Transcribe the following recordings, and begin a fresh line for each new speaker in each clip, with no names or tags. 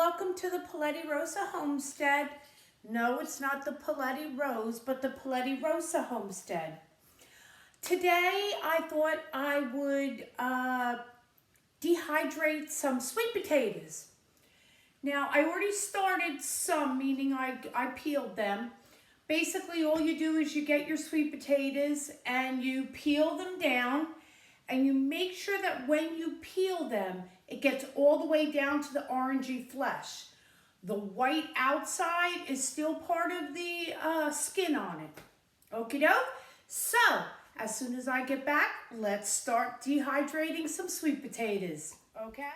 welcome to the Polettirosa Homestead. No, it's not the Poletti Rose, but the Polettirosa Homestead. Today, I thought I would dehydrate some sweet potatoes. Now, I already started some, meaning I peeled them. Basically, all you do is you get your sweet potatoes and you peel them down, and you make sure that when you peel them, it gets all the way down to the orangey flesh. The white outside is still part of the skin on it. Okie doke? So, as soon as I get back, let's start dehydrating some sweet potatoes. Okay?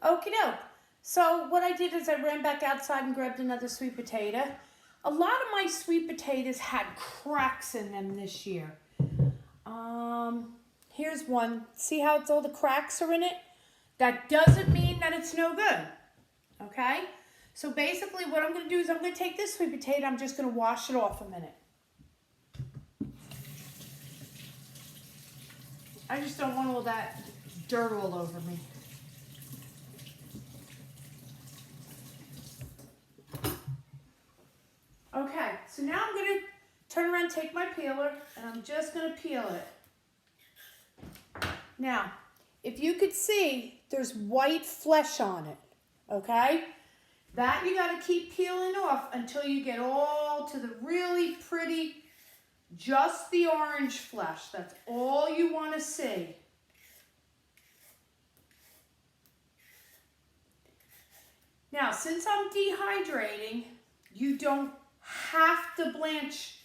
Okie doke. So, what I did is I ran back outside and grabbed another sweet potato. A lot of my sweet potatoes had cracks in them this year. Here's one. See how all the cracks are in it? That doesn't mean that it's no good. Okay? So basically what I'm going to do is I'm going to take this sweet potato, I'm just going to wash it off a minute. I just don't want all that dirt all over me. Okay, so now I'm going to turn around and take my peeler, and I'm just going to peel it. Now, if you could see, there's white flesh on it, okay? That you got to keep peeling off until you get all to the really pretty, just the orange flesh. That's all you want to see. Now, since I'm dehydrating, you don't have to blanch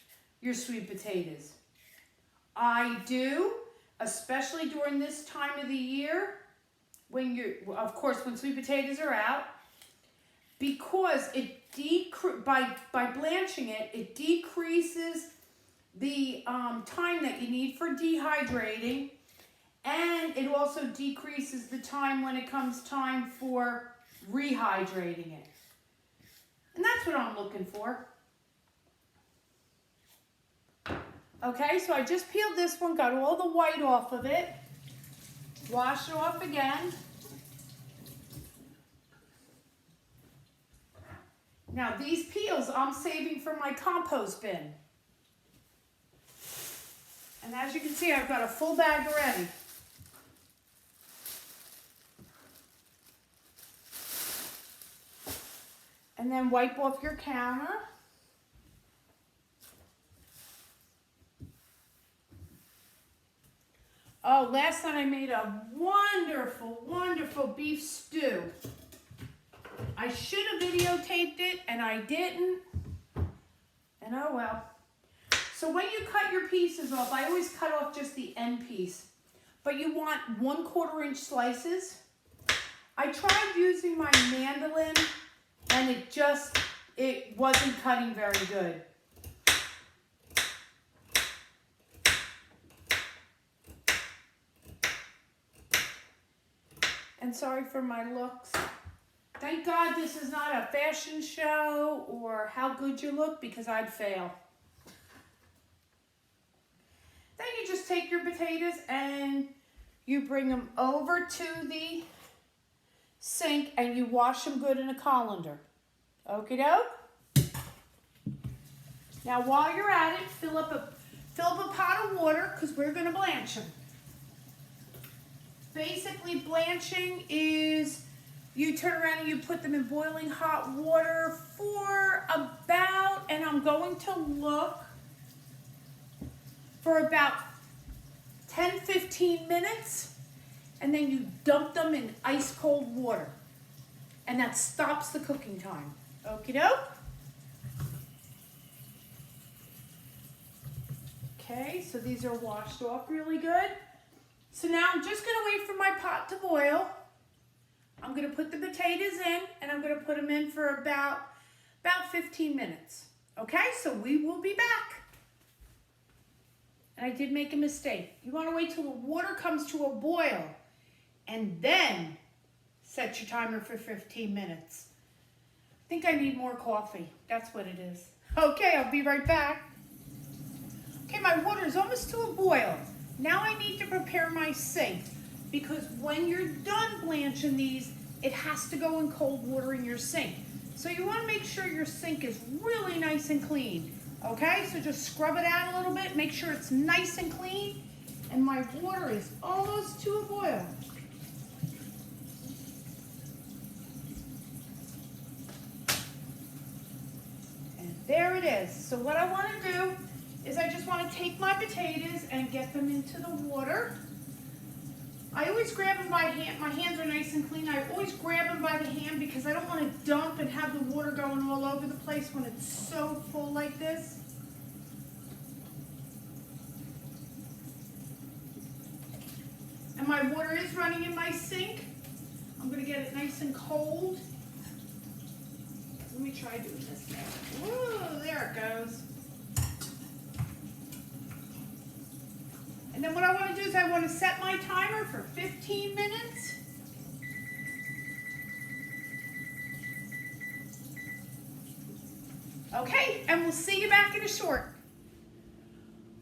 your sweet potatoes. I do, especially during this time of the year, when of course, when sweet potatoes are out, because it by blanching it, it decreases the time that you need for dehydrating, and it also decreases the time when it comes time for rehydrating it. And that's what I'm looking for. Okay, so I just peeled this one, got all the white off of it, washed it off again. Now these peels I'm saving for my compost bin. And as you can see, I've got a full bag already. And then wipe off your counter. Oh, last night I made a wonderful, wonderful beef stew. I should have videotaped it, and I didn't. And oh well. So when you cut your pieces off, I always cut off just the end piece. But you want 1/4 inch slices. I tried using my mandolin, and it wasn't cutting very good. And sorry for my looks. Thank God this is not a fashion show or how good you look, because I'd fail. Then you just take your potatoes and you bring them over to the sink and you wash them good in a colander. Okie doke. Now while you're at it, fill up a pot of water, because we're going to blanch them. Basically, blanching is you turn around and you put them in boiling hot water for about, and I'm going to look, for about 10-15 minutes, and then you dump them in ice cold water. And that stops the cooking time. Okie doke. Okay, so these are washed off really good. So now I'm just going to wait for my pot to boil. I'm going to put the potatoes in, and I'm going to put them in for about 15 minutes. Okay, so we will be back. And I did make a mistake. You want to wait till the water comes to a boil, and then set your timer for 15 minutes. I think I need more coffee. That's what it is. Okay, I'll be right back. Okay, my water is almost to a boil. Now I need to prepare my sink, because when you're done blanching these, it has to go in cold water in your sink. So you want to make sure your sink is really nice and clean. Okay, so just scrub it out a little bit, make sure it's nice and clean. And my water is almost to a boil. And there it is. So what I want to do is I just want to take my potatoes and get them into the water. I always grab them by hand. My hands are nice and clean. I always grab them by the hand because I don't want to dump and have the water going all over the place when it's so full like this. And my water is running in my sink. I'm going to get it nice and cold. Let me try doing this now. Whoa, there it goes. And then what I want to do is I want to set my timer for 15 minutes. Okay, and we'll see you back in a short.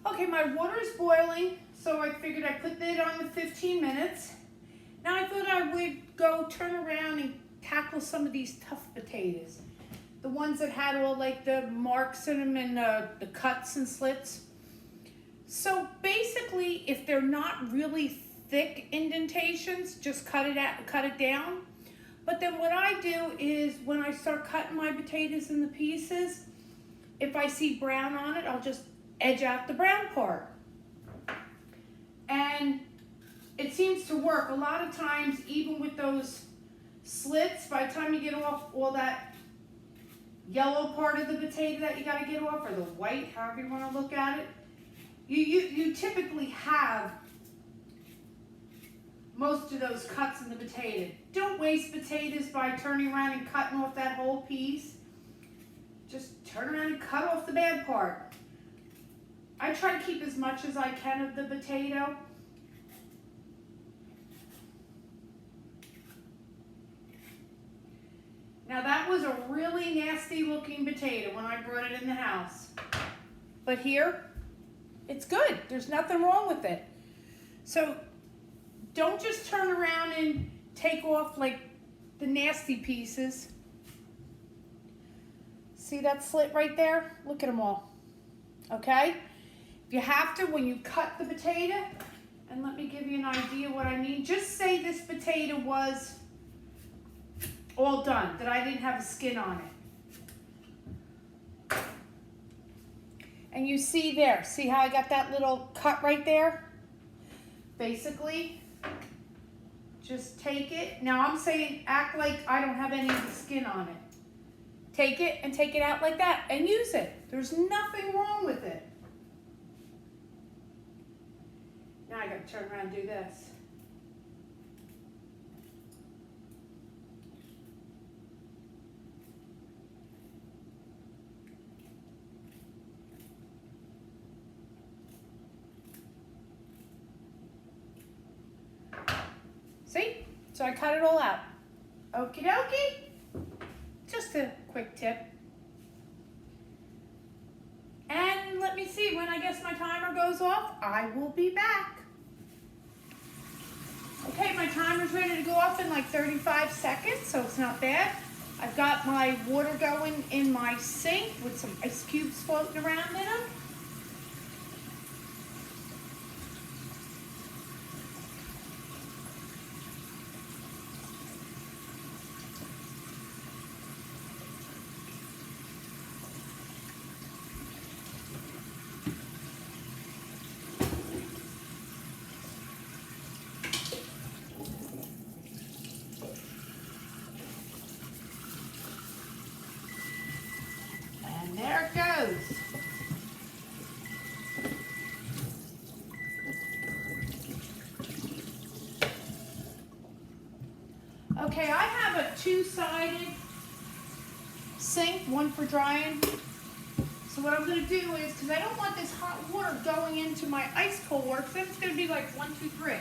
Okay, my water is boiling, so I figured I'd put it on the 15 minutes. Now I thought I would go turn around and tackle some of these tough potatoes. The ones that had all like the marks in them and the cuts and slits. So basically, if they're not really thick indentations, just cut it down. But then what I do is when I start cutting my potatoes into pieces, if I see brown on it, I'll just edge out the brown part. And it seems to work. A lot of times, even with those slits, by the time you get off all that yellow part of the potato that you got to get off, or the white, however you want to look at it, you typically have most of those cuts in the potato. Don't waste potatoes by turning around and cutting off that whole piece. Just turn around and cut off the bad part. I try to keep as much as I can of the potato. Now that was a really nasty looking potato when I brought it in the house. But here, it's good. There's nothing wrong with it. So don't just turn around and take off like the nasty pieces. See that slit right there? Look at them all. Okay? If you have to, when you cut the potato, and let me give you an idea what I mean. Just say this potato was all done, that I didn't have a skin on it. And you see there, see how I got that little cut right there? Basically, just take it. Now I'm saying act like I don't have any of the skin on it. Take it and take it out like that and use it. There's nothing wrong with it. Now I gotta turn around and do this. See? So I cut it all out. Okie dokie. Just a quick tip. And let me see, when I guess my timer goes off, I will be back. Okay, my timer's ready to go off in like 35 seconds, so it's not bad. I've got my water going in my sink with some ice cubes floating around in them. There it goes. Okay, I have a two-sided sink, one for drying. So what I'm going to do is, because I don't want this hot water going into my ice cold water, because then it's going to be like 1, 2, 3.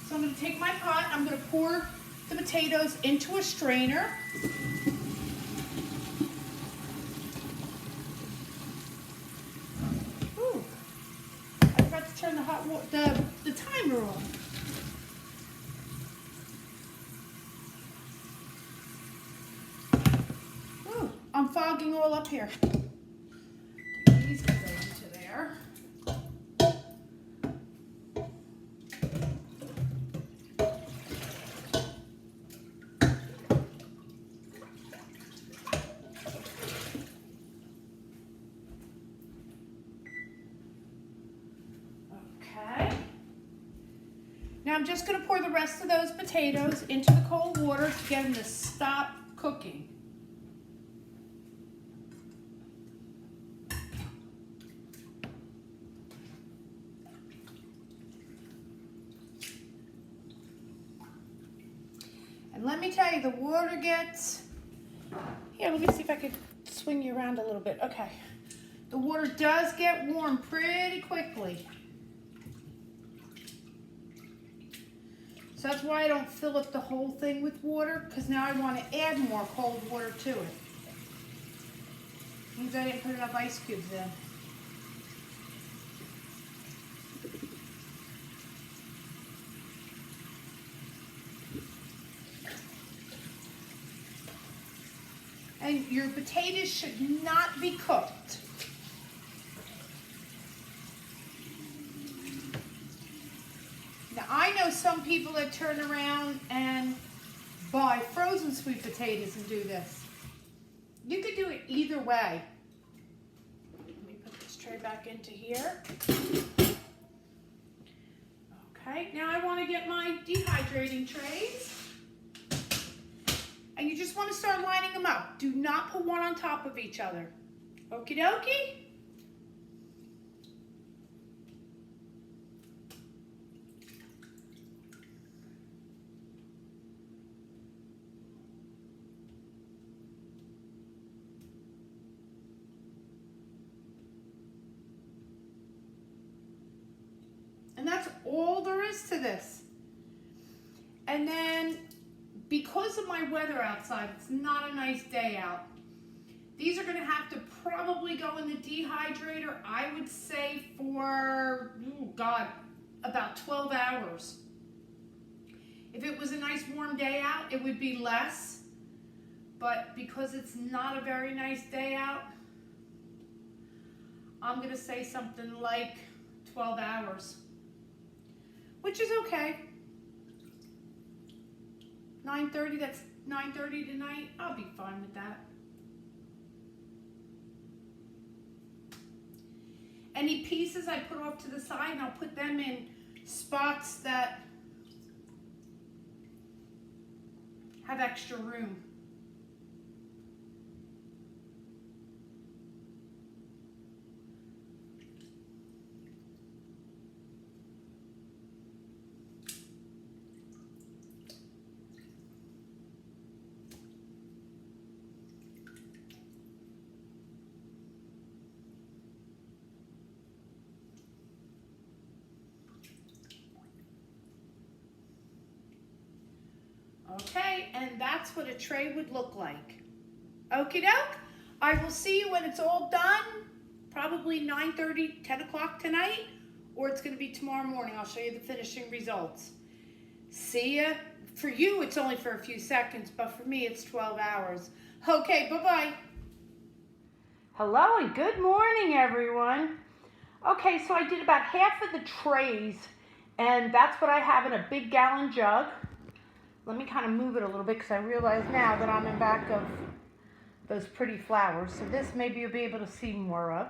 So I'm going to take my pot, I'm going to pour the potatoes into a strainer. Turn the hot water, the timer on. I'm fogging all up here. These can go into there. Okay. Now I'm just going to pour the rest of those potatoes into the cold water to get them to stop cooking. And let me tell you, the water gets, here, let me see if I could swing you around a little bit. Okay. The water does get warm pretty quickly. So that's why I don't fill up the whole thing with water, because now I want to add more cold water to it. Means I didn't put enough ice cubes in. And your potatoes should not be cooked. Now I know some people that turn around and buy frozen sweet potatoes and do this. You could do it either way. Let me put this tray back into here. Okay, now I want to get my dehydrating trays. And you just want to start lining them up. Do not put one on top of each other. Okie dokie? And that's all there is to this. And then, because of my weather outside, it's not a nice day out. These are going to have to probably go in the dehydrator, I would say, for, oh God, about 12 hours. If it was a nice warm day out, it would be less. But because it's not a very nice day out, I'm going to say something like 12 hours, which is okay. 9:30, that's 9:30 tonight. I'll be fine with that. Any pieces I put off to the side, and I'll put them in spots that have extra room. Okay, and that's what a tray would look like. Okie doke. I will see you when it's all done, probably 9:30, 10 o'clock tonight, or it's going to be tomorrow morning. I'll show you the finishing results. See ya. For you, it's only for a few seconds, but for me, it's 12 hours. Okay, bye-bye. Hello and good morning, everyone. Okay, so I did about half of the trays, and that's what I have in a big gallon jug. Let me kind of move it a little bit because I realize now that I'm in back of those pretty flowers. So this maybe you'll be able to see more of.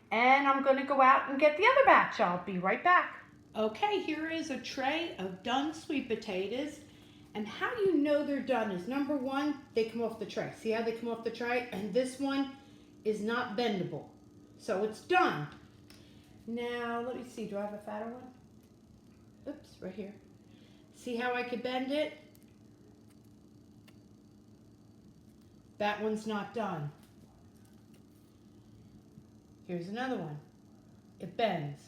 And I'm going to go out and get the other batch. I'll be right back. Okay, here is a tray of done sweet potatoes. And how you know they're done is, number one, they come off the tray. See how they come off the tray? And this one is not bendable. So it's done. Now, let me see. Do I have a fatter one? Oops, right here. See how I could bend it? That one's not done. Here's another one. It bends.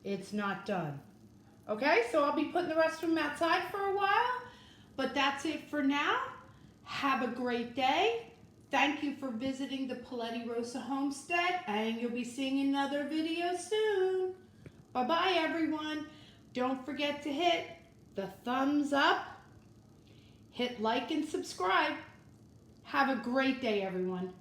It's not done. Okay, so I'll be putting the rest of them outside for a while, but that's it for now. Have a great day. Thank you for visiting the Polettirosa Homestead, and you'll be seeing another video soon. Bye-bye, everyone. Don't forget to hit the thumbs up, hit like and subscribe. Have a great day, everyone.